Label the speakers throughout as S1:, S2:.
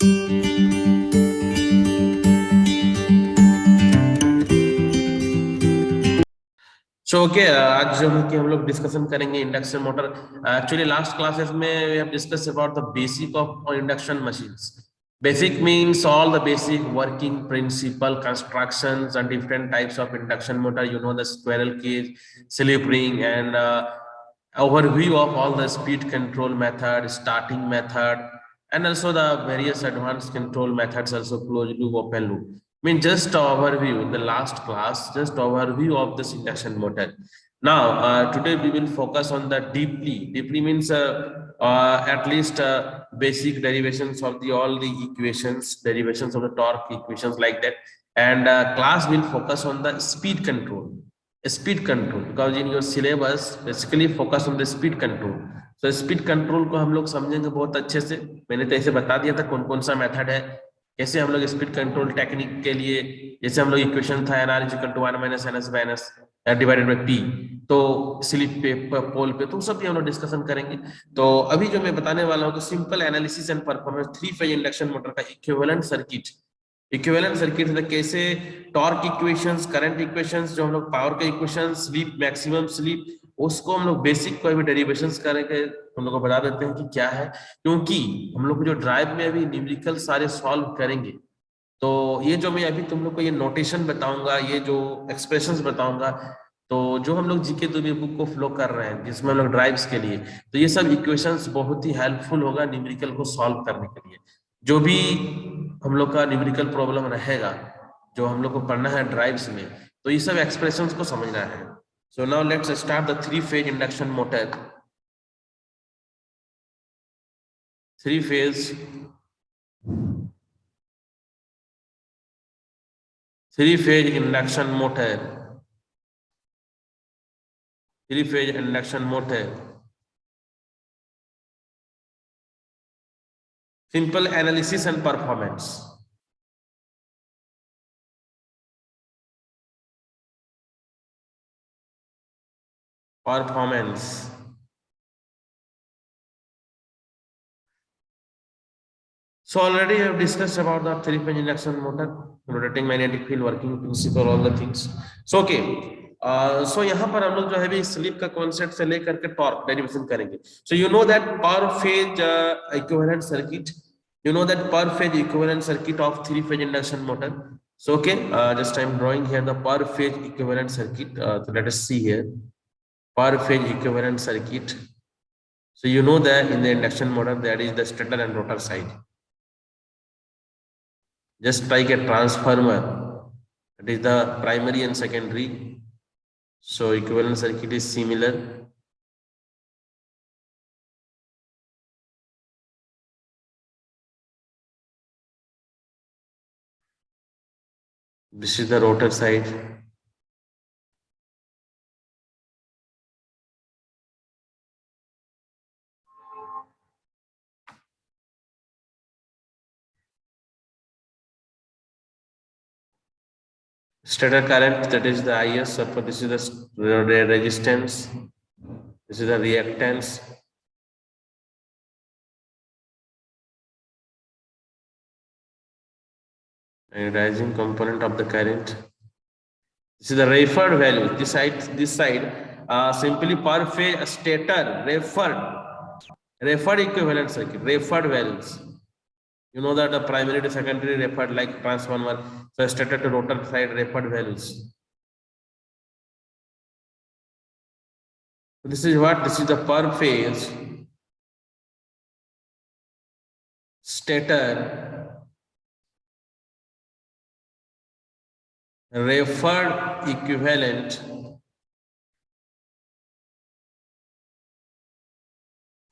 S1: So okay, आज जो है कि हम लोग डिस्कशन करेंगे induction motor. Actually last classes में we have discuss about the basic of induction machines. Basic means all the basic working principle, constructions, and different types of induction motor. You know the squirrel cage, slip ring, and overview of all the speed control method, starting method, and also the various advanced control methods, also closed loop, open loop. I mean, just overview in the last class, just overview of this induction motor. Now, today we will focus on the deeply. Deeply means at least basic derivations of the all the equations, derivations of the torque equations like that. And class will focus on the speed control, because in your syllabus basically focus on the speed control. So speed control को हम लोग समझेंगे बहुत अच्छे से. मैंने तो ऐसे बता दिया था कौन कौन सा मेथड है, कैसे हम लोग स्पीड कंट्रोल टेक्निक के लिए, जैसे हम लोग इक्वेशन था NR is equal to 1 minus NS by NS divided by P, तो स्लिप पे पोल पे, तो सब भी हम लोग डिस्कशन करेंगे. तो अभी जो मैं बताने वाला हूँ तो simple analysis and performance three phase induction motor का इक्विवेलेंट सर्किट. इक्विवेलेंट सर्किट मतलब कैसे टॉर्क इक्वेशंस, करंट इक्वेशंस, जो हम लोग पावर के इक्वेशंस, स्लिप, मैक्सिमम स्लिप, उसको हम लोग बेसिक कोई भी डेरिवेशंस करेंगे, हम लोग को बता देते हैं कि क्या है. क्योंकि हम लोग जो ड्राइव में अभी न्यूमेरिकल सारे सॉल्व करेंगे, तो ये जो मैं अभी तुम लोग को ये नोटेशन बताऊंगा, ये जो एक्सप्रेशंस बताऊंगा, तो जो हम लोग जीके दुनिया बुक को फ्लो कर रहे हैं जिसमें हम लोग ड्राइव्स के लिए, तो ये सब इक्वेशंस बहुत ही हेल्पफुल होगा न्यूमेरिकल को सॉल्व करने के लिए. जो भी हम लोग का न्यूमेरिकल प्रॉब्लम रहेगा, जो हम लोग को पढ़ना है ड्राइव्स में, तो ये सब एक्सप्रेशंस को समझना है. So now let's start the three phase induction motor. Three phase induction motor. Three phase induction motor. Simple analysis and performance. Performance. So already I have discussed about the three-phase induction motor, rotating magnetic field, working principle, all the things. So okay. So यहाँ पर हम लोग जो है भी slip का concept से लेकर के टॉर्क डेरिवेशन करेंगे. So you know that per phase equivalent circuit. You know that per phase equivalent circuit of three-phase induction motor. So okay, just I'm drawing here the per phase equivalent circuit. So let us see here. Per phase equivalent circuit. So you know that in the induction motor there is the stator and rotor side. Just like a transformer, it is the primary and secondary. So equivalent circuit is similar. This is the rotor side. Stator current, that is the IS. So this is the resistance. This is the reactance. And rising component of the current. This is the referred value. This side, simply per phase stator referred equivalent circuit, referred values. You know that the primary to secondary referred like transformer. So stator to rotor side referred values. This is what? This is the per phase stator referred equivalent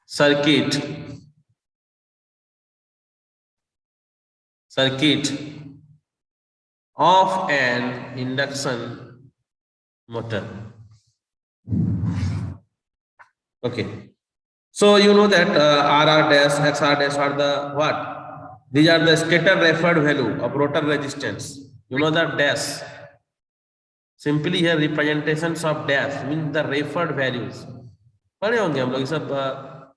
S1: circuit of an induction motor. Okay. So you know that RR dash, XR dash are the what? These are the stator referred value of rotor resistance. You know that dash. Simply here representations of dash means the referred values. पढ़े होंगे हम लोग सब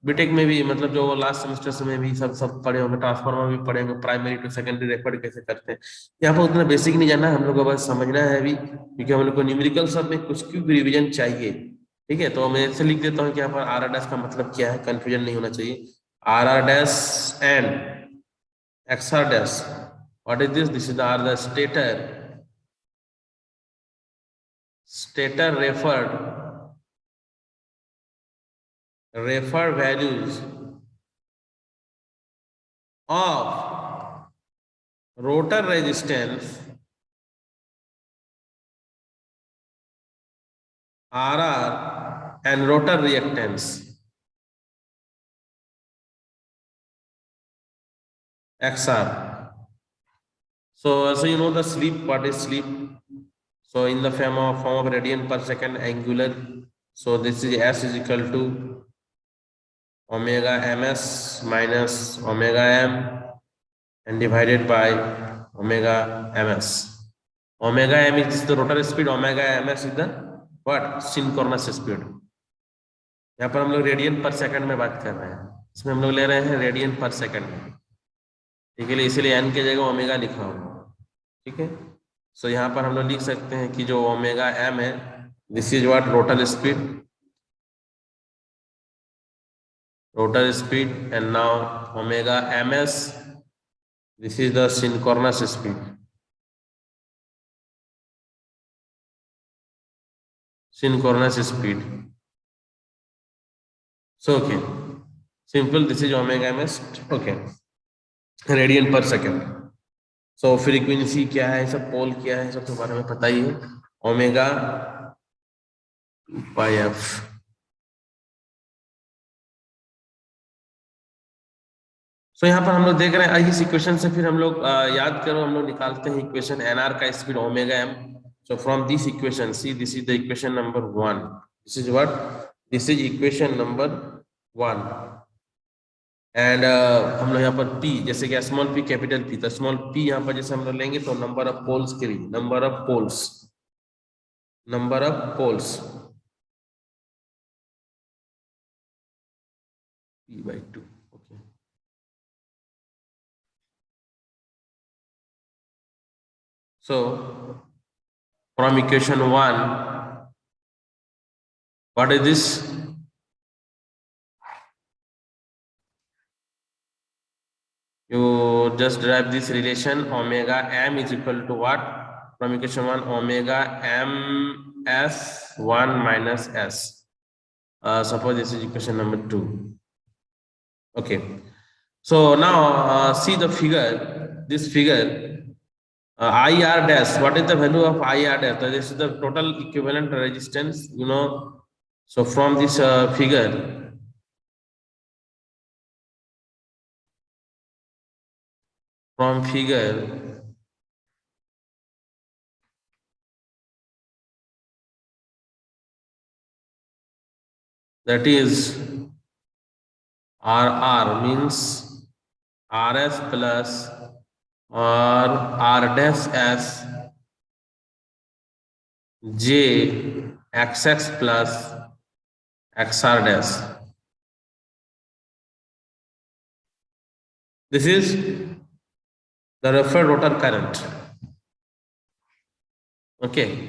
S1: BTech में भी मतलब जो last semester में भी सब पढ़े होंगे, ट्रांसफार्मर भी पढ़े होंगे, प्राइमरी टू सेकेंडरी रेफर कैसे करते हैं। यहाँ पर उतना बेसिक नहीं जानना है, हम लोग को बस समझना है अभी, क्योंकि हम लोग को न्यूमेरिकल सब में कुछ क्यों रिवीजन चाहिए। ठीक है, तो मैं ऐसे लिख देता हूँ कि यहाँ पर आर आर डैश का मतलब क्या है, कंफ्यूजन नहीं होना चाहिए। R R dash and X R dash, what is this? This is R the stator refer values of rotor resistance RR and rotor reactance XR. So you know the sleep. What is sleep? So in the form of radian per second angular. So this is S is equal to omega ms minus omega m and divided by omega ms. Omega m is the rotor speed, omega ms is the what? Synchronous speed. यहाँ पर हम लोग radian पर second में बात कर रहे हैं, इसमें हम लोग ले रहे हैं रेडियन पर सेकंड में, ठीक है, इसीलिए एन की जगह ओमेगा लिखा हुआ। ठीक है, सो यहाँ पर हम लोग लिख सकते हैं कि जो ओमेगा एम है, this is what? Rotor speed and now omega M S, this is the synchronous speed. Synchronous speed. So okay, simple. This is omega ms. Okay, radian पर सेकेंड। सो फ्रीक्वेंसी क्या है, सब पोल क्या है, सब के बारे में पता ही है। Omega by F. सो यहाँ पर हम लोग देख रहे हैं इस इक्वेशन से, फिर हम लोग याद करो, हम लोग निकालते हैं इक्वेशन एनआर का speed omega M. So from this equation, see this is the equation number 1, this is what? This is equation number 1। And हम लोग यहाँ पर P, जैसे कि स्मॉल p कैपिटल P, तो स्मॉल p यहाँ पर जैसे हम लोग लेंगे तो नंबर ऑफ पोल्स के लिए, number of poles p/2। Okay, so from equation 1, what is this? You just derive this relation, omega m is equal to what? From equation 1, omega m s 1 minus s. Suppose this is equation number 2. Okay, so now see the figure, this figure, IR dash. What is the value of IR dash? So this is the total equivalent resistance, you know. So from this figure, that is RR means RS plus or R dash S J XX plus XR dash. This is the referred rotor current. Okay.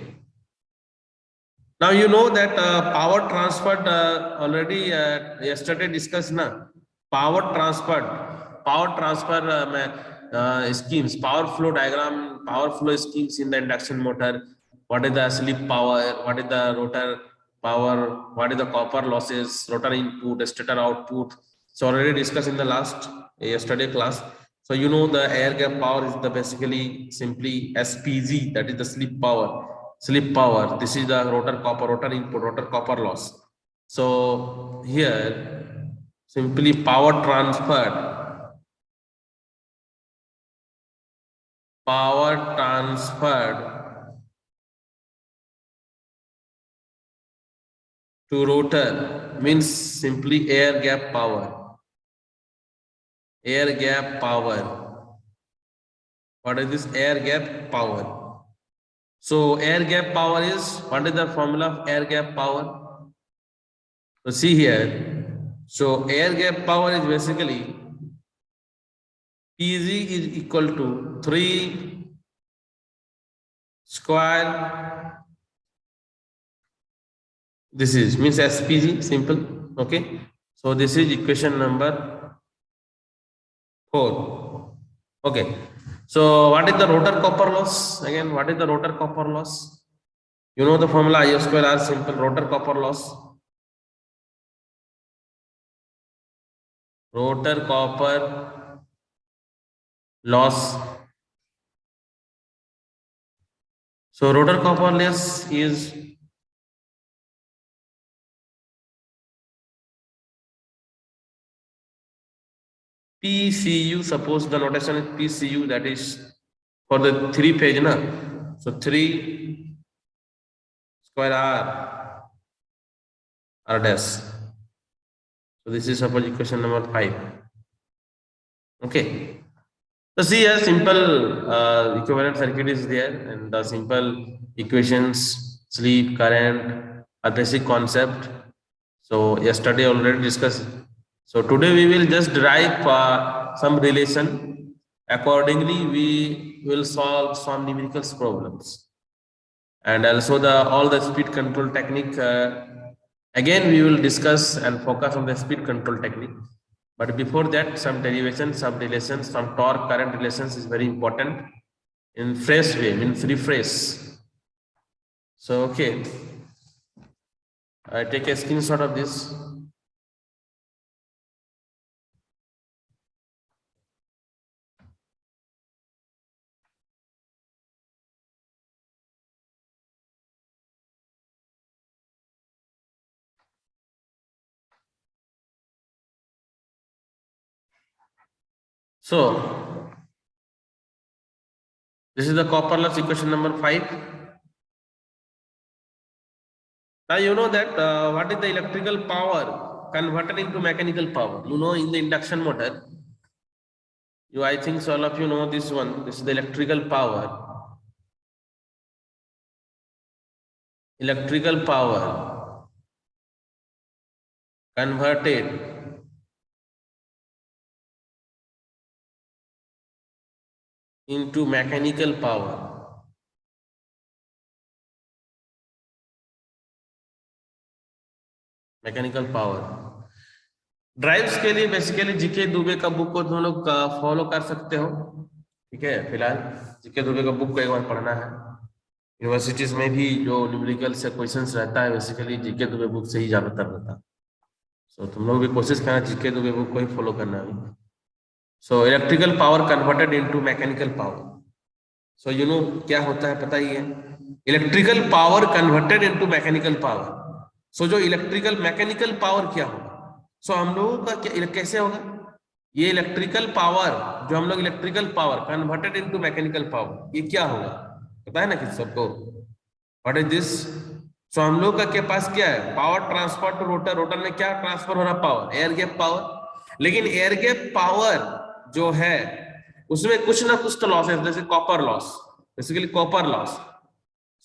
S1: Now you know that power transferred already yesterday discussed na. Power transfer schemes, power flow diagram, power flow schemes in the induction motor. What is the slip power? What is the rotor power? What is the copper losses? Rotor input, stator output. So already discussed in the last yesterday class. So you know the air gap power is the basically simply SPG, that is the slip power. This is the rotor input, rotor copper loss. So here simply power transferred to rotor means simply air gap power. What is this air gap power? So air gap power is, what is the formula of air gap power? So see here, So air gap power is basically Pg is equal to 3 square. This is means SPG, simple. Okay. So this is equation number 4. Okay. So what is the rotor copper loss? Again, what is the rotor copper loss? You know the formula I square R, simple. Rotor copper loss. Rotor copper loss. So rotor copper loss is PCU. Suppose the notation is PCU, that is for the 3 phase, na? So 3 square R dash. So this is suppose equation number 5. Okay. So see, a simple equivalent circuit is there, and the simple equations, sleep, current, a basic concept. So yesterday already discussed. So today we will just derive some relation. Accordingly, we will solve some numerical problems, and also the all the speed control technique. Again, we will discuss and focus on the speed control technique. But before that, some derivations, some relations, some torque current relations is very important in phrase way, in free phrase. So, okay, I take a screenshot of this. So, this is the copper loss equation number 5. Now, you know that what is the electrical power converted into mechanical power? You know, in the induction motor, I think so all of you know this one. This is the electrical power. Electrical power converted into mechanical power. Mechanical power drives के लिए basically GK Dubey का book को तुम लोग follow कर सकते हो, ठीक है। फिलहाल जीके दुबे का बुक को एक बार पढ़ना है। यूनिवर्सिटीज में भी जो न्यूमेरिकल से क्वेश्चंस रहता है बेसिकली जीके दुबे बुक से ही ज्यादातर रहता है। सो तुम लोग भी कोशिश करना जीके दुबे बुक को ही फॉलो करना है। So electrical power converted into mechanical power. So you know क्या होता है पता ही है, electrical power converted into mechanical power. So जो इलेक्ट्रिकल मैकेनिकल पावर क्या होगा, सो हम लोगों का कैसे होगा, ये इलेक्ट्रिकल पावर जो हम लोग electrical power converted into mechanical power, ये क्या होगा पता है ना किस सबको, व्हाट इज दिस। सो हम लोग का के पास क्या है, power transfer to rotor. Rotor में क्या ट्रांसफर हो रहा पावर, एयर गैप पावर। लेकिन एयर गैप पावर जो है उसमें कुछ ना कुछ तो लॉस है, जैसे copper loss, basically copper loss.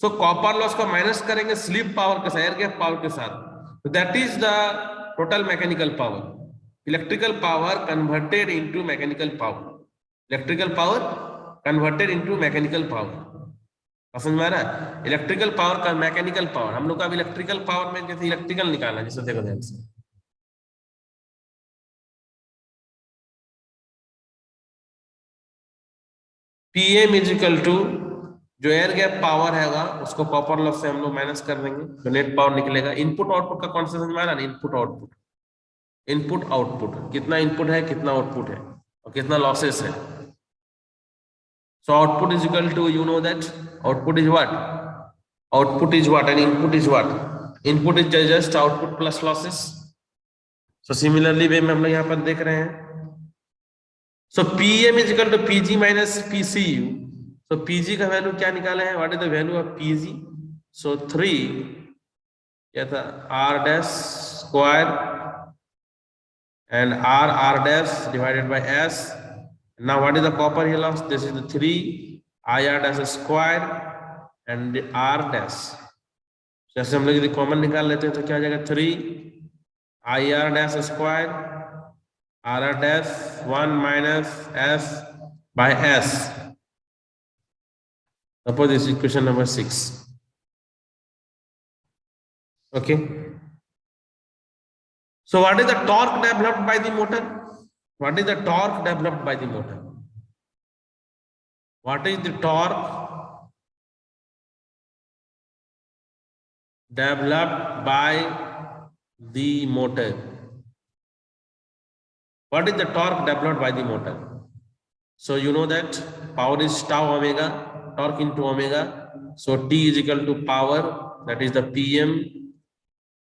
S1: सो कॉपर लॉस को माइनस करेंगे स्लीप पावर के साथ, एयर गैप पावर के साथ, तो that is the total mechanical power. Electrical power converted into mechanical power. Electrical power converted into mechanical power, समझ में आ रहा है। इलेक्ट्रिकल पावर का मैकेनिकल पावर, हम लोग का इलेक्ट्रिकल पावर में जैसे इलेक्ट्रिकल निकालना, जैसे देखो ध्यान से, पीएम इज इक्वल टू जो एयर गैप पावर हैगा उसको कॉपर लॉस से हम लोग माइनस कर देंगे, तो नेट पावर निकलेगा। इनपुट आउटपुट का कॉन्सेप्ट समझ में आ रहा है, इनपुट आउटपुट, इनपुट आउटपुट, कितना इनपुट है कितना आउटपुट है और कितना लॉसेस है। So output is equal to, you know that output is what, output is what and input is what, input is just output plus losses. So similarly way में हम लोग यहाँ पर देख रहे हैं, so PM is equal to PG minus PCU. So Pg का value क्या निकाले हैं, what is the value of Pg। सो 3 क्या था, R dash square and R dash divided by S। Now what is the copper he loss, this is the 3 IR dash square and R dash. जैसे हम लोग यदि common निकाल लेते हैं तो क्या हो जाएगा, 3 IR dash square RR dash 1 minus S by S. Suppose this is equation number 6. Okay. So what is the torque developed by the motor? What is the torque developed by the motor? What is the torque developed by the motor? What is the torque developed by the motor? So you know that power is tau omega, torque into omega. So T is equal to power, that is the PM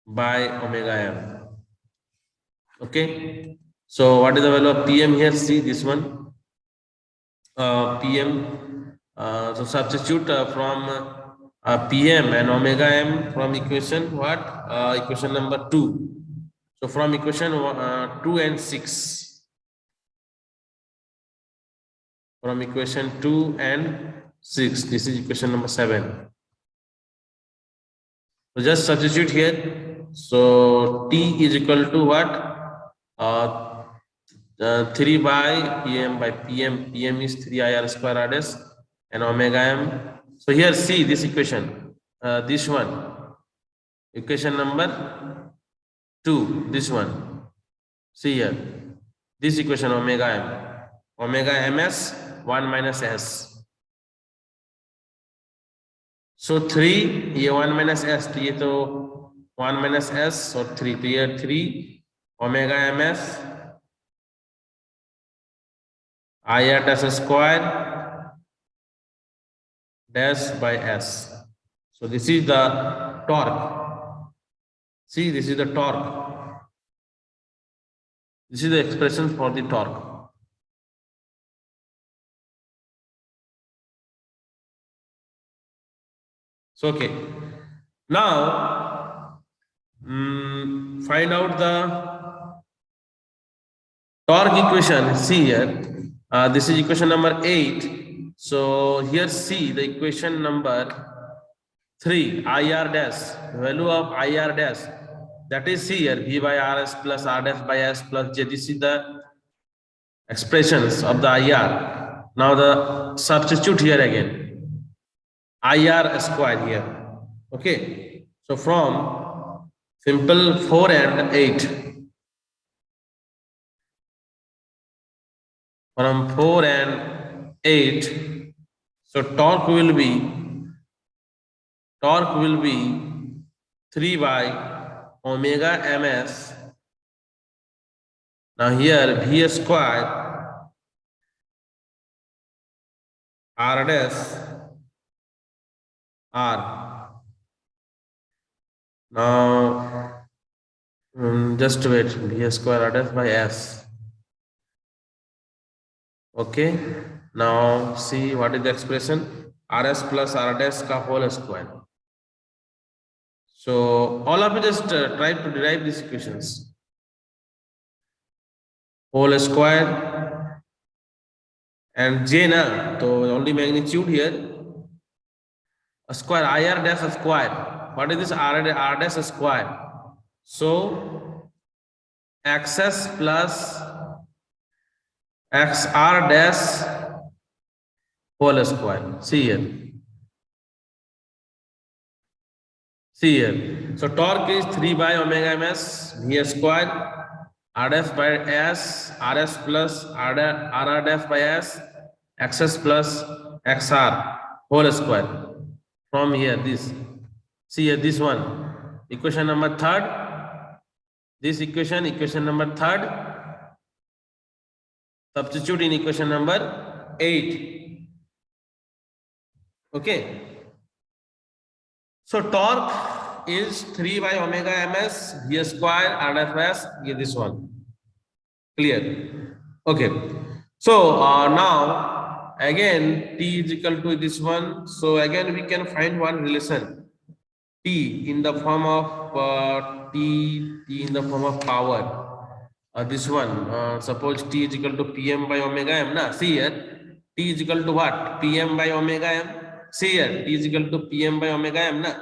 S1: by omega M. Okay. So what is the value of PM here? See this one. PM. So substitute from PM and omega M from equation what? Equation number 2. So from equation 2 and 6. From equation 2 and 6. This is equation number 7. So just substitute here. So T is equal to what? 3 by PM by PM. PM is 3 IR square R dash and omega M. So here see this equation. This one. Equation number 2. This one. See here. This equation omega M. Omega MS 1 minus S. So 3, ये 1 minus S, तो ये तो 1 minus S और 3, तो ये 3 omega MS IR dash square dash by S. So this is the torque. See, this is the torque. This is the expression for the torque. So okay, now find out the torque equation. See here, this is equation number 8. So here see the equation number 3, IR dash, value of IR dash, that is here V by RS plus R dash by S plus J. This is the expressions of the IR. Now the substitute here again. IR square here. Okay. So from simple 4 and 8. From 4 and 8. So torque will be 3 by omega ms. Now here V square R dash R. Now just wait, V square R dash by S. Okay. Now see what is the expression? RS plus R dash ka whole square. So all of you just try to derive these equations. Whole square and J na, so only magnitude here. A square IR dash a square. What is this R dash a square? So XS plus XR dash whole square. See here. See here. So torque is 3 by omega ms V square R dash by S, RS plus RR dash by S, XS plus XR whole square. From here, this. See here, this one. Equation number 3rd. This equation number 3rd. Substitute in equation number 8. Okay. So torque is 3 by omega ms V square R dash by S. This one. Clear? Okay. So now again T is equal to this one. So again we can find one relation. T in the form of T in the form of power. This one. Suppose T is equal to PM by omega M. Na? See here. T is equal to what? PM by omega M. See here. T is equal to PM by omega M. Na?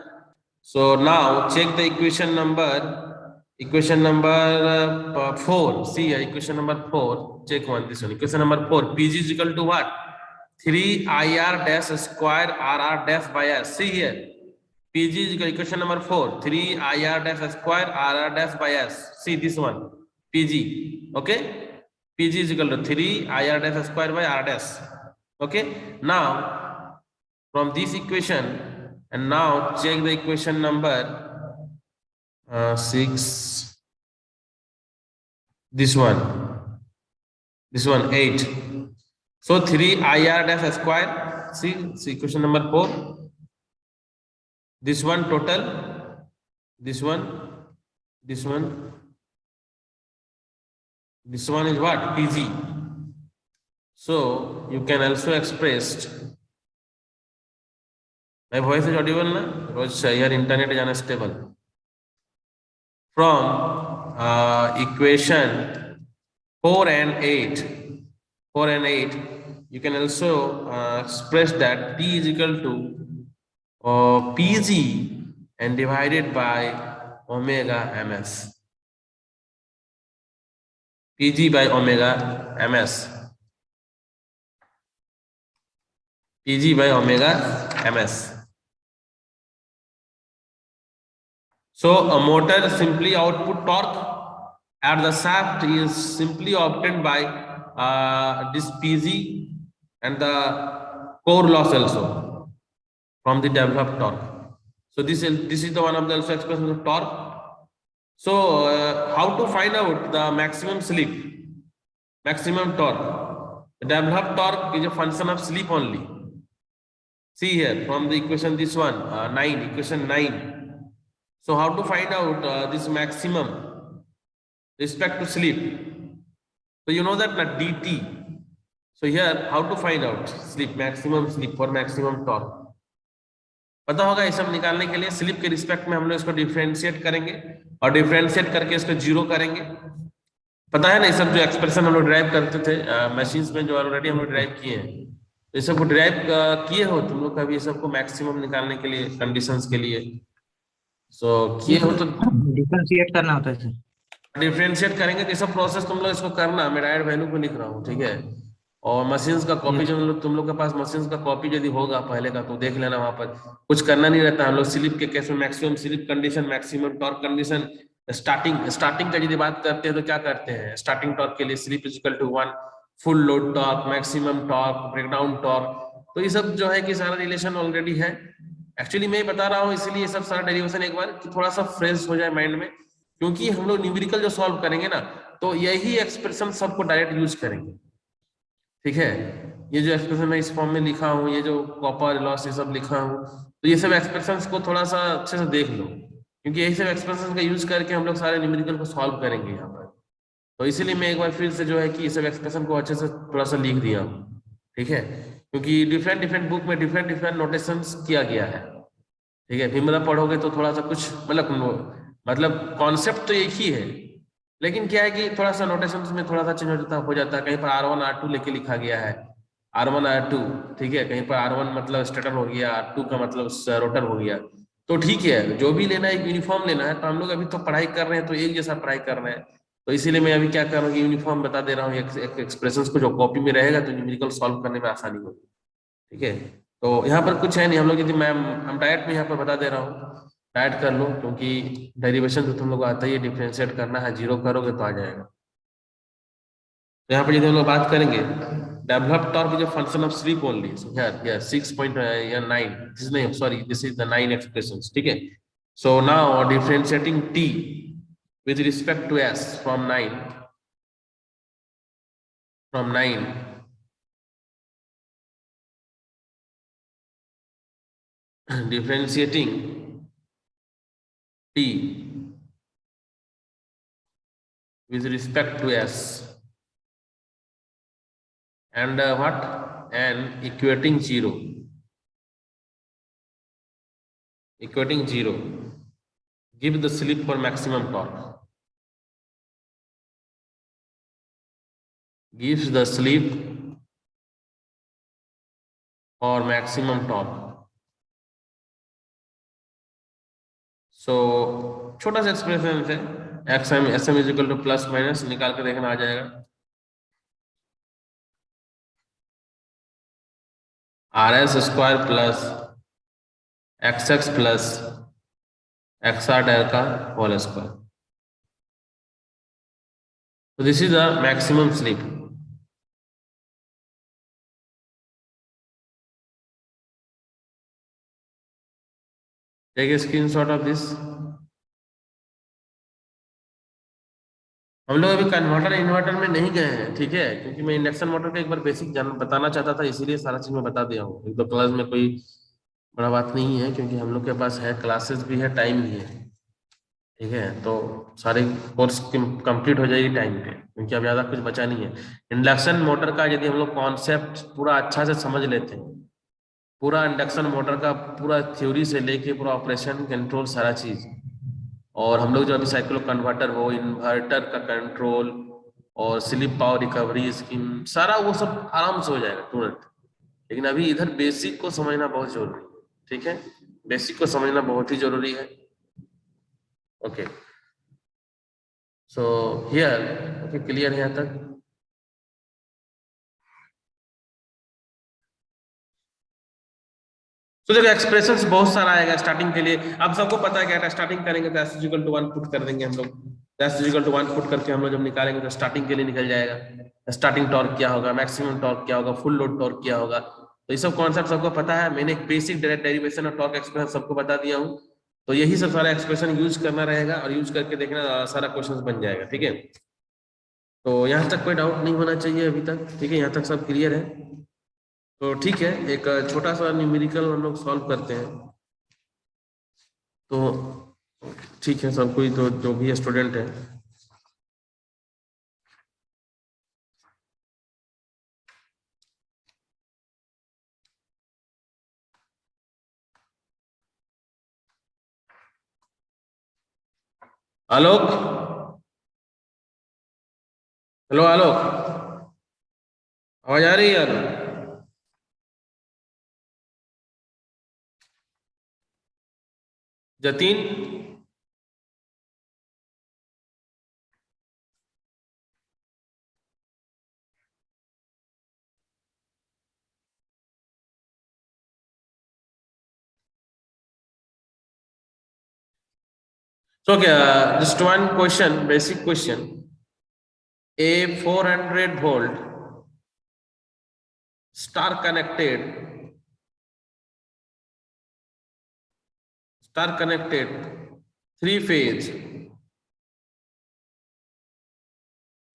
S1: So now check the equation number Equation number 4. See here, equation number 4. Check one this one. Equation number 4. PG is equal to what? 3IR dash square RR dash by S. See here. PG is equal to equation number 4. 3IR dash square RR dash by S. See this one. PG. Okay. PG is equal to 3IR dash square by R dash. Okay. Now, from this equation, and now check the equation number 6. This one 8. So 3IR dash square. See equation number 4. This one total, this one, this one, this one is what? PG. So you can also express. My voice is audible na? Because here internet is unstable. From equation 4 and 8, you can also express that P is equal to PG and divided by omega ms. PG by omega ms. PG by omega ms. So a motor simply output torque at the shaft is simply obtained by this PG and the core loss also from the developed torque. So this is the one of the also expression of torque. So how to find out the maximum slip, maximum torque? The developed torque is a function of slip only. See here from the equation this one 9, equation 9. So how to find out this maximum respect to slip? So you know that not dt. So here how to find out slip, maximum slip for maximum torque? पता होगा ये सब निकालने के लिए slip के respect में हम लोग इसको डिफरेंशिएट करेंगे और डिफरेंशिएट करके इसको जीरो करेंगे. पता है ना ये सब जो एक्सप्रेशन हम लोग ड्राइव करते थे मशीन्स में जो ऑलरेडी हम लोग ड्राइव किए हैं, ये सब को ड्राइव किए हो तुम लोग कभी ये सब को मैक्सिमम निकालने के लिए कंडीशंस के लिए? सो किए हो तो
S2: डिफरेंशिएट करना होता है सर.
S1: डिफरेंशिएट करेंगे तो ये सब प्रोसेस तुम लोग इसको करना. मैं डायरेक्ट वैल्यू को लिख रहा हूँ, ठीक है. और मशीन्स का कॉपी जो तुम लोग के पास मशीन्स का कॉपी यदि होगा पहले का तो देख लेना, वहां पर कुछ करना नहीं रहता. हम लोग स्लिप के केस में maximum slip condition, maximum torque condition, starting का यदि बात करते हैं तो क्या करते हैं? स्टार्टिंग टॉर्क के लिए slip is equal to 1, full load torque, maximum torque, breakdown torque. तो ये सब जो है कि सारा रिलेशन ऑलरेडी है. एक्चुअली मैं बता रहा हूँ इसलिए ये सब सारा डेरिवेशन एक बार कि थोड़ा सा फ्रेश हो जाए माइंड में, क्योंकि हम लोग न्यूमेरिकल जो सॉल्व करेंगे ना तो यही एक्सप्रेशन सबको डायरेक्ट यूज करेंगे. ठीक है, ये जो एक्सप्रेशन मैं इस फॉर्म में लिखा हूँ, ये जो कॉपर लॉस ये सब लिखा हूँ, तो ये सब एक्सप्रेशंस को थोड़ा सा अच्छे से देख लो, क्योंकि यही सब एक्सप्रेशन का यूज करके हम लोग सारे न्यूमेरिकल को सॉल्व करेंगे यहाँ पर. तो इसीलिए मैं एक बार फिर से जो है कि ये सब एक्सप्रेशन को अच्छे से थोड़ा सा लिख दिया हूँ. ठीक है, क्योंकि डिफरेंट बुक में डिफरेंट नोटेशंस किया गया है. ठीक है, फिर मतलब पढ़ोगे तो थोड़ा सा कुछ मतलब कॉन्सेप्ट तो एक ही है, लेकिन क्या है कि थोड़ा सा नोटेशंस में थोड़ा सा चेंज हो जाता है. कहीं पर R1 R2 लेके लिखा गया है, R1 R2, ठीक है. कहीं पर R1 मतलब स्टेटर हो गया, R2 का मतलब रोटर हो गया. तो ठीक है, जो भी लेना है यूनिफॉर्म लेना है. तो हम लोग अभी तो पढ़ाई कर रहे हैं तो एक जैसा पढ़ाई कर रहे हैं, तो इसीलिए मैं अभी क्या कर रहा हूँ, यूनिफॉर्म बता दे रहा हूँ एक एक्सप्रेशन को, जो कॉपी में रहेगा तो न्यूमेरिकल सॉल्व करने में आसानी होगी. ठीक है, तो यहाँ पर कुछ है नहीं, हम लोग यदि हम डायरेक्ट में यहाँ पर बता दे रहा हूँ, डायरेक्ट कर लो, क्योंकि डेरिवेशन तो तुम लोग आता ही है, डिफरेंशिएट करना है, जीरो करोगे तो आ जाएगा. तो यहाँ पर यदि हम लोग बात करेंगे develop torque is a function of slip only. So here 6.9, this नहीं, sorry, this is the 9 expressions. ठीक है, so now differentiating t with respect to s from 9 differentiating t with respect to s and what, and equating zero give the slip for maximum torque, gives the slip for maximum torque. So छोटा सा expression है, S M is equal to plus minus निकाल के देखना आ जाएगा। R S square plus X X plus X R del का whole square. तो this is the maximum slip. Take a screenshot of this. हम लोग अभी कन्वर्टर इन्वर्टर में नहीं गए हैं, ठीक है, क्योंकि मैं इंडक्शन मोटर का एक बार बेसिक जान बताना चाहता था, इसीलिए सारा चीज मैं बता दिया हूँ। एक दो क्लास में कोई बड़ा बात नहीं है, क्योंकि हम लोग के पास है, क्लासेस भी है, टाइम भी है, ठीक है। तो सारे कोर्स कंप्लीट हो जाएगी टाइम पे, क्योंकि अब ज्यादा कुछ बचा नहीं है। इंडक्शन मोटर का यदि हम लोग कॉन्सेप्ट पूरा अच्छा से समझ लेते हैं, पूरा इंडक्शन मोटर का पूरा थ्योरी से लेके पूरा ऑपरेशन कंट्रोल सारा चीज, और हम लोग जो अभी साइक्लो कन्वर्टर हो, इन्वर्टर का कंट्रोल और स्लिप पावर रिकवरी स्कीम, सारा वो सब आराम से हो जाएगा तुरंत। लेकिन अभी इधर बेसिक को समझना बहुत जरूरी है, ठीक है, बेसिक को समझना बहुत ही जरूरी है। Okay, so here, okay, clear है यहाँ तक? तो देखो एक्सप्रेशंस बहुत सारा आएगा स्टार्टिंग के लिए। अब सबको पता है क्या, स्टार्टिंग करेंगे तो एस इक्वल टू 1 पुट कर देंगे हम लोग। एस इक्वल टू 1 पुट करके हम लोग जब निकालेंगे तो स्टार्टिंग के लिए निकल जाएगा। स्टार्टिंग टॉर्क क्या होगा, मैक्सिमम टॉर्क क्या होगा, फुल लोड टॉर्क क्या होगा। तो ये सब कॉन्सेप्ट सबको पता है। मैंने एक बेसिक डेरिवेशन और टॉर्क एक्सप्रेशन सबको बता दिया हूँ। तो यही सब सारा एक्सप्रेशन यूज करना रहेगा, और यूज करके देखना सारा क्वेश्चन बन जाएगा, ठीक है। तो यहाँ तक कोई डाउट नहीं होना चाहिए अभी तक, ठीक है, यहाँ तक सब क्लियर है। तो ठीक है, एक छोटा सा न्यूमेरिकल हम लोग सॉल्व करते हैं। तो ठीक है, सब कोई तो जो भी स्टूडेंट है, आलोक, हेलो आलोक, आवाज आ रही है आलोक? Jatin, so just one question, basic question. A 400 volt star connected 3 phase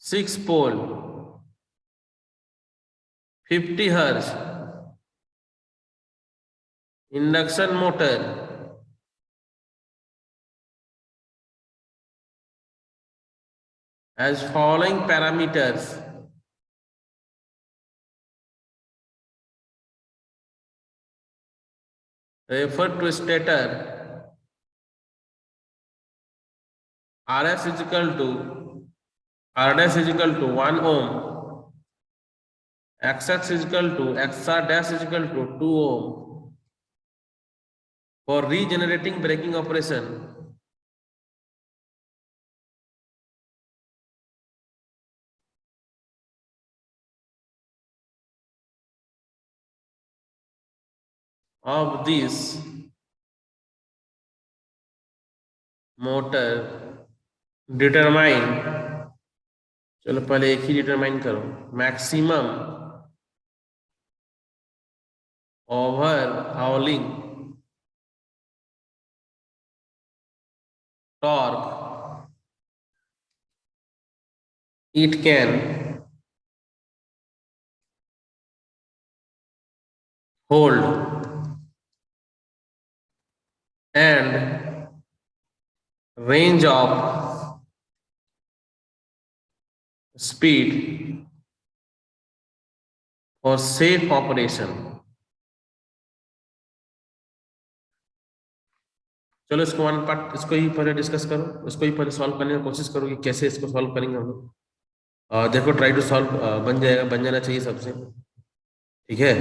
S1: 6 pole 50 hertz induction motor has following parameters. Refer to stator. RS is equal to R dash is equal to 1 ohm. XX is equal to XR dash is equal to 2 ohm. For regenerating braking operation, of this motor determine, चलो पहले एक ही determine करो, maximum overhauling torque it can hold and range of speed for safe operation. चलो इसको one part, इसको ही पहले discuss करो, इसको ही पहले सॉल्व करने की कोशिश करो कि कैसे इसको सॉल्व करेंगे हम लोग। देखो ट्राई टू सॉल्व, बन जाएगा, बन जाना चाहिए सबसे, ठीक है।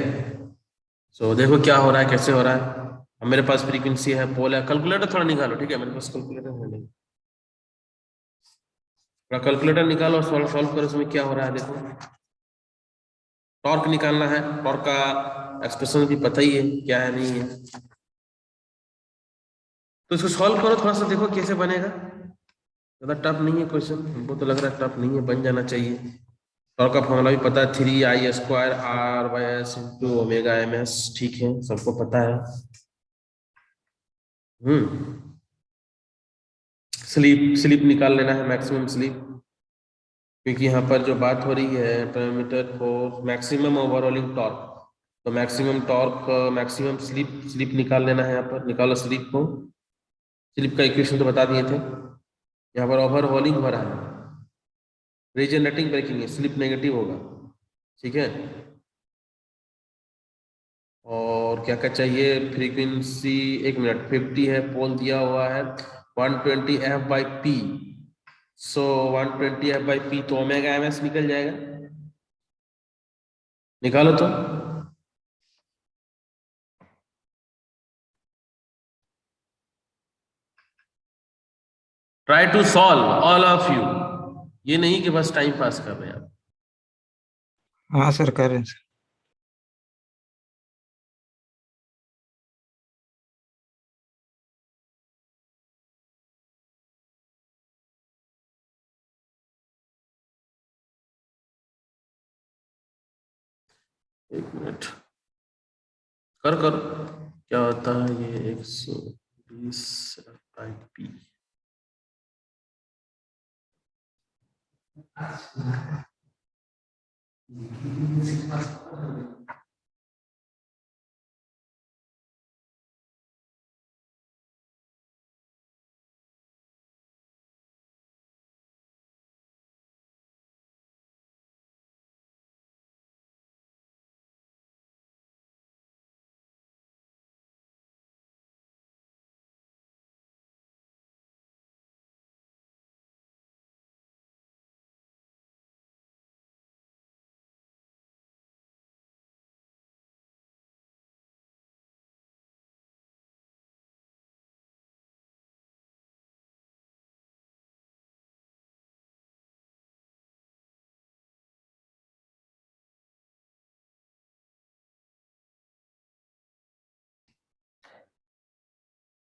S1: सो देखो क्या हो रहा है, कैसे हो रहा है। अब मेरे पास फ्रीक्वेंसी है, पोल है, कैलकुलेटर थोड़ा निकालो, ठीक है, मेरे पास कैलकुलेटर है नहीं। कैलकुलेटर निकालो और सॉल्व करो, इसमें क्या हो रहा है देखो। टॉर्क निकालना है, टॉर्क का एक्सप्रेशन भी पता ही है क्या है नहीं है, तो इसको सॉल्व करो, थोड़ा सा देखो कैसे बनेगा। ज्यादा टफ नहीं है क्वेश्चन, हमको तो लग रहा है टफ नहीं है, बन जाना चाहिए। टॉर्क का फॉर्मूला भी पता है, 3I² R/S × Ω/ms, ठीक है, सबको पता है। स्लीप स्लीप निकाल लेना है, मैक्सिमम स्लीप, क्योंकि यहाँ पर जो बात हो रही है parameter for maximum overhauling torque, तो maximum torque maximum slip slip निकाल लेना है। यहाँ पर निकालो स्लीप को, स्लीप का इक्वेशन तो बता दिए थे। यहाँ पर ओवरऑलिंग हो रहा है, रीजनरेटिंग ब्रेकिंग है, स्लीप नेगेटिव होगा, ठीक है। और क्या क्या चाहिए, फ्रीक्वेंसी 1 मिनट 50 है, पोल दिया हुआ है 120F/P, सो 120F/P तो Ω/ms निकल जाएगा, निकालो तो। Try to solve all of you, ये नहीं कि बस टाइम पास कर रहे हैं आप।
S2: हाँ सर, कर रहे हैं सर।
S1: एक मिनट, कर कर, क्या होता है ये 120F/P।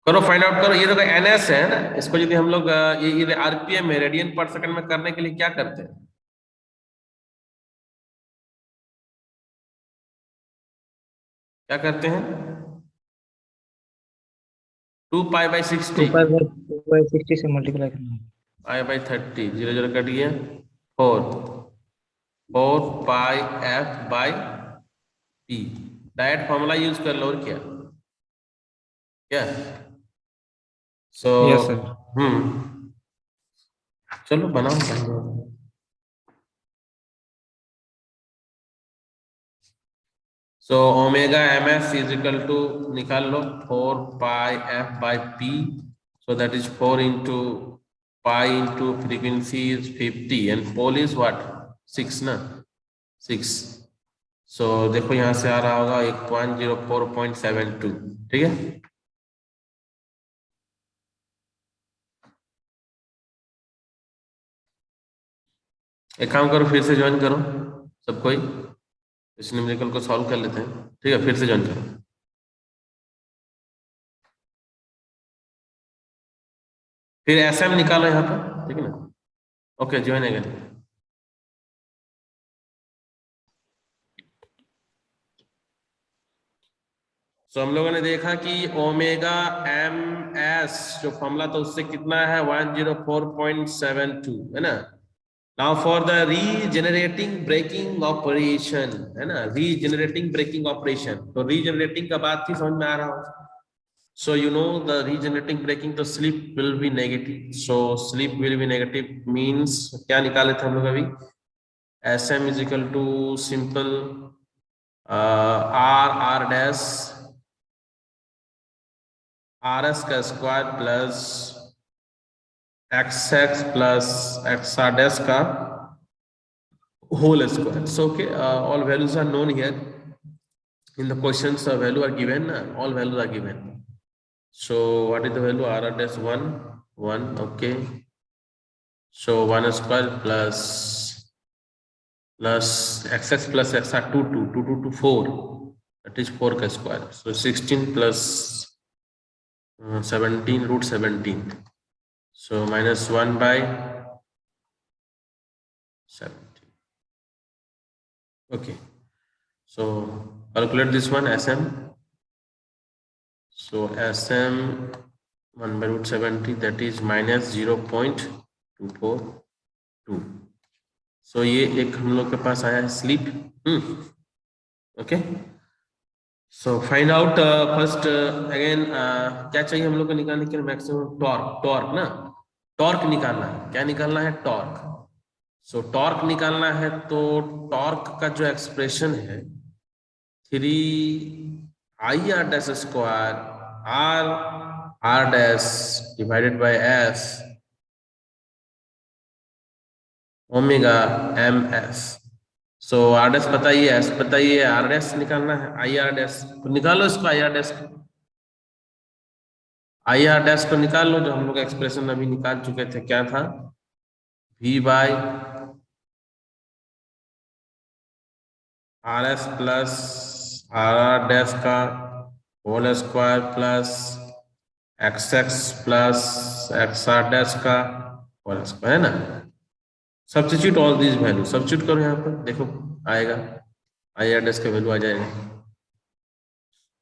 S1: करो, फाइंड आउट करो। ये देखो NS है ना, इसको यदि हम लोग ये RPM है, रेडियन पर सेकंड में करने के लिए क्या करते हैं, क्या करते हैं, 2π/60,
S2: 2π/60 से मल्टीप्लाई करना है।
S1: π/30, 0 0 कट गया, 4πF/P, डायरेक्ट फॉर्मूला यूज कर लो, और क्या क्या। So
S2: yes sir.
S1: चलो बनाओ, बन जाएगा। So Ω/ms is equal to, निकाल लो, 4πF/P, so that is 4 into pi into frequency is 50 and pole is what, 6 ना, 6। so देखो यहाँ से आ रहा होगा 1.04.72, ठीक है। एक काम करो, फिर से ज्वाइन करो सब कोई, इस न्यूमेरिकल को सॉल्व कर लेते हैं, ठीक है, फिर से ज्वाइन करो। फिर SM निकालो यहाँ पर, ठीक है ना। Okay, join again. तो हम लोगों ने देखा कि Ω/ms जो फॉर्मूला था उससे कितना है, 104.72, है ना। Now for the regenerating breaking operation, है ना, रीजेनरेटिंग ब्रेकिंग ऑपरेशन, तो रीजेनरेटिंग का बात थी, समझ में आ रहा हो। So you know the regenerating braking, तो slip will be negative, so slip will be negative means क्या निकाले थे हम लोग अभी, SM is equal to simple R RS का square plus XX plus XR dash का whole square. So okay, all values are known here. In the questions, value are given. All values are given. So what is the value? R dash 1 1. Okay. So 1 square plus xx plus x are 2 to 4, that is 4 का square. So 16 plus 17 root 17. So minus 1 by 17. Okay. So calculate this one, SM. So SM 1 by root 70, that is minus 0.242. So ये एक हम लोग के पास आया है sleep. Okay. So find out first again क्या चाहिए हम लोग को निकालने के लिए? मैक्सिमम टॉर्क ना, टॉर्क निकालना है. क्या निकालना है? टॉर्क. सो टॉर्क निकालना है तो टॉर्क का जो एक्सप्रेशन है 3 IR dash square R dash divided by S omega MS. So R dash बताइए, S बताइए, R डैश निकालना है, IR डैश. तो निकालो इसको, IR डैश को. IR डैश को निकाल लो, जो हम लोग एक्सप्रेशन अभी निकाल चुके थे. क्या था? V by RS plus RR dash का whole square plus XX plus XR dash का होल स्क्वायर, है ना. Substitute all these value, substitute करो यहाँ पर, देखो आएगा, IR डैश का वैल्यू आ जाएगा.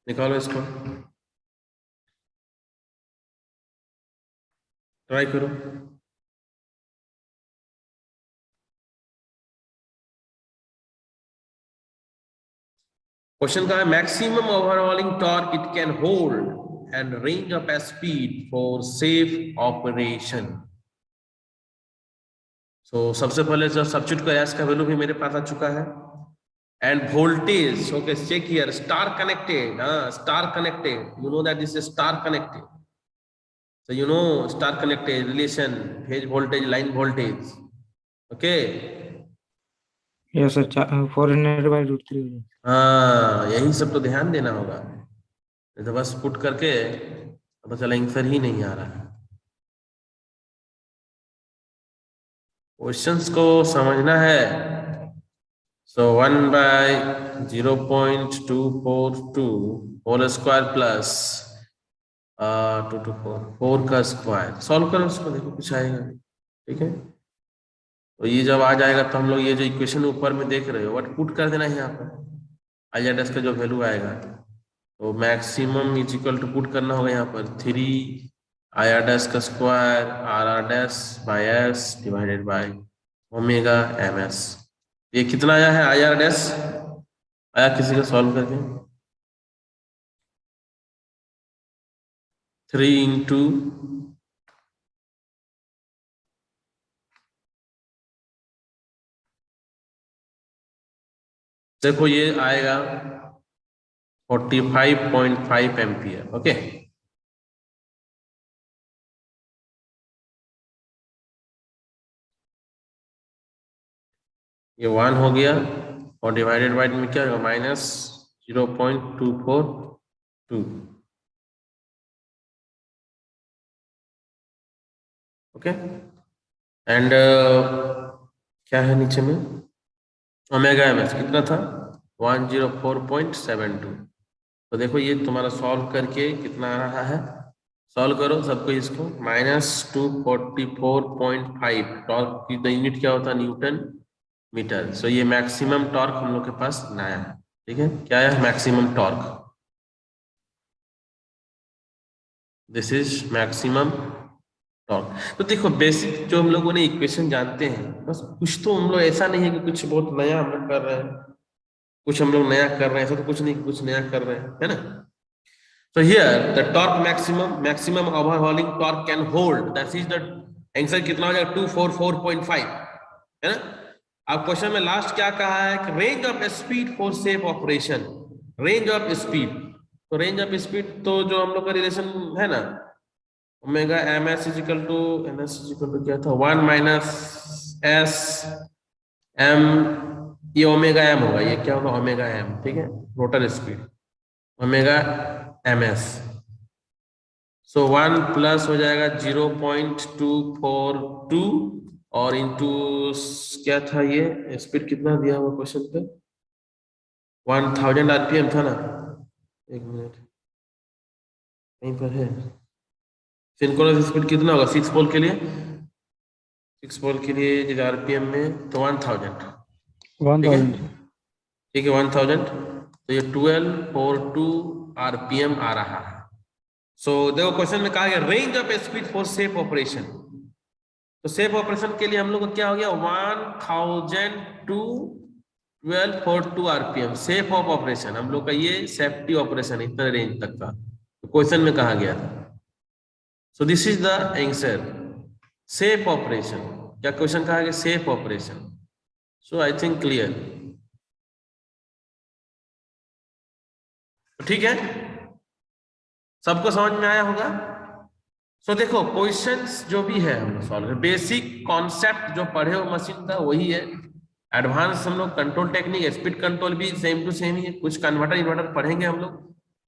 S1: निकालो इसको, ट्राई करो. क्वेश्चन का है maximum overhauling torque it can hold and range of speed for safe operation. So सबसे पहले जो सब्स्टिट्यूट का एस का वैल्यू भी मेरे पास आ चुका है. And voltage, okay, check here, star connected. Star connected, you know that this is star connected. So you know star connected relation, phase voltage, line voltage. Okay.
S2: Yes sir, 400 by root 3.
S1: हाँ, यही सब तो ध्यान देना होगा. तो बस put करके पता चला आंसर ही नहीं आ रहा है. क्वेश्चंस को समझना है. So 1 by 0.242 whole square plus 2 to 4 का स्क्वायर. सॉल्व करो उसको, देखो कुछ आएगा. ठीक है. तो ये जब आ जाएगा तो हम लोग ये जो इक्वेशन ऊपर में देख रहे हो वट पुट कर देना है यहाँ पर. IR डैश का जो वैल्यू आएगा तो maximum is equal to put करना होगा यहाँ पर 3 IR डैश का square RR dash by S divided by omega MS. ये कितना आया है IR डैश? आया किसी का सॉल्व करके? 3 into देखो ये आएगा 45.5 एम्पियर. ओके. ये 1 हो गया और डिवाइडेड बाय में क्या होगा? माइनस 0.242. ओके. एंड क्या है नीचे में? ओमेगा MS कितना था? 104.72. तो देखो ये तुम्हारा सॉल्व करके कितना आ रहा है. सॉल्व करो सबको इसको. -244.5. टॉर्क की यूनिट क्या होता है? Newton metre. सो ये मैक्सिमम टॉर्क हम लोग के पास नया है. ठीक है. क्या है? Maximum torque. This is maximum torque. तो देखो बेसिक जो हम लोगों ने इक्वेशन जानते हैं, बस कुछ तो हम लोग ऐसा नहीं है कि कुछ बहुत नया हम लोग कर रहे हैं, कुछ हम लोग नया कर रहे हैं, ऐसा तो कुछ नहीं, कुछ नया कर रहे हैं, है ना. So here the torque maximum overhauling torque can hold, that is the answer कितना हो जाएगा? 244.5, है ना. अब क्वेश्चन में लास्ट क्या कहा है कि range of speed for safe operation. Range of speed, तो रेंज ऑफ स्पीड तो जो हम लोग का रिलेशन है ना, omega MS equal to NS equal to क्या था? 1 माइनस S M. ये ओमेगा M होगा, ये क्या होगा? Omega M. ठीक है. Rotor speed omega MS. So 1 plus हो जाएगा 0.242 और इनटू क्या था ये स्पीड कितना दिया हुआ क्वेश्चन पे 1000 आरपीएम था ना। एक मिनट कहीं पर है सिंक्रोनस स्पीड कितना होगा 6 पोल के लिए 6 पोल के लिए आरपीएम में तो 1000 ठीक है
S2: 1000.
S1: ठीक है 1000 तो ये 1242 आरपीएम आ रहा है। सो देखो क्वेश्चन में कहा गया range of speed for safe operation. तो सेफ ऑपरेशन के लिए हम लोग को क्या हो गया 1000 to 1242 RPM safe of operation हम लोग का ये सेफ्टी ऑपरेशन इतना रेंज तक का तो क्वेश्चन में कहा गया था। So this is the answer safe operation. क्या क्वेश्चन कहा गया safe operation. So I think clear ठीक है सबको समझ में आया होगा। सो देखो क्वेश्चंस जो भी है हम लोग सॉल्व बेसिक कॉन्सेप्ट जो पढ़े हो मशीन का वही है। एडवांस हम लोग कंट्रोल टेक्निक स्पीड कंट्रोल भी सेम टू सेम ही है। कुछ कन्वर्टर इन्वर्टर पढ़ेंगे हम लोग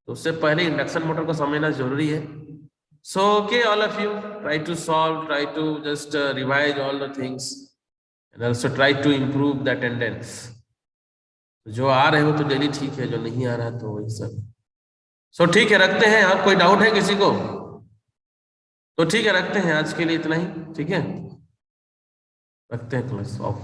S1: तो उससे पहले इंडक्शन मोटर को समझना जरूरी है। So okay all of you try to solve try to just revise all the things and also try to improve the attendance. जो आ रहे हो तो डेली ठीक है जो नहीं आ रहा तो वही सब। सो ठीक है रखते हैं। आप कोई डाउट है किसी को तो ठीक है रखते हैं आज के लिए इतना ही ठीक है रखते हैं क्लास ऑफ।